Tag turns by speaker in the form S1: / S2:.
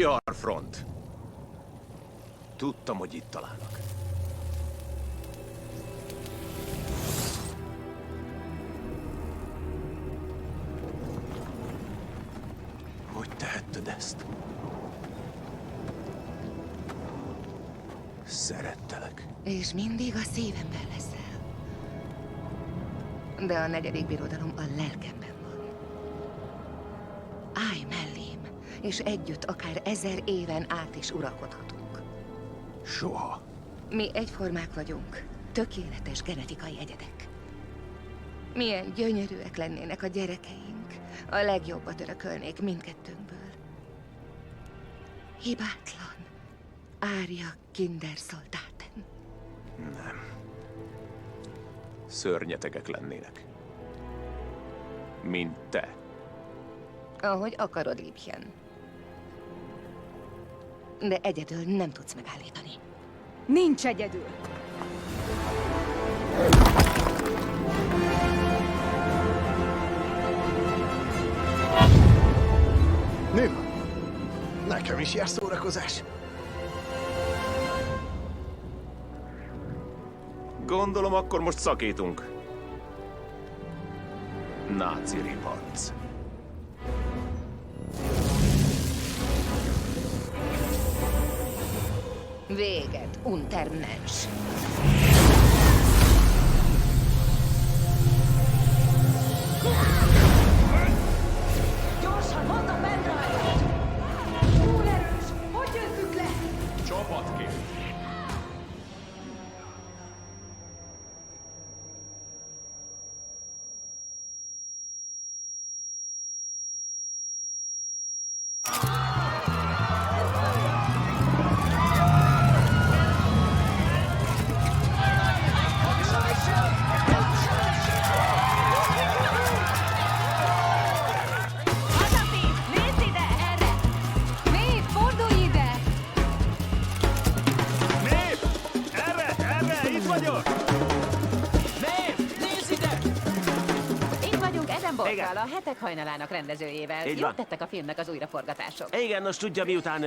S1: PR front. Tudtam, hogy itt találnak. Hogy tehetted ezt? Szerettelek.
S2: És mindig a szívemben leszel. De a negyedik birodalom a lelkemben van. Állj mellém, és együtt akár 1000 éven át is uralkodhatunk.
S1: Soha.
S2: Mi egyformák vagyunk, tökéletes genetikai egyedek. Milyen gyönyörűek lennének a gyerekeink, a legjobbat örökölnék mindkettőnkből. Hibátlan. Ária Kindersoldaten.
S1: Nem. Szörnyetegek lennének. Mint te.
S2: Ahogy akarod, Liebchen. De egyedül nem tudsz megállítani.
S3: Nincs egyedül.
S4: Mi van? Nekem is jár szórakozás.
S1: Gondolom, akkor most szakítunk. Náci riparc.
S2: Véget, Untermensch.
S3: Gyorsan, mondd a pendrive-ot! Túl erős! Hogy győzzük le?
S1: Csapatként.
S3: Hazafi! Nézd ide! Erre! Nép, fordulj ide!
S5: Nép! Erre! Itt vagyok! Nép! Nézz ide!
S6: Itt vagyunk Edinburgh-kal,
S5: Igen.
S6: a Hetek hajnalának rendezőjével.
S5: Így
S6: Jót
S5: van.
S6: tettek a filmnek az újraforgatások.
S5: Igen, most tudja, miután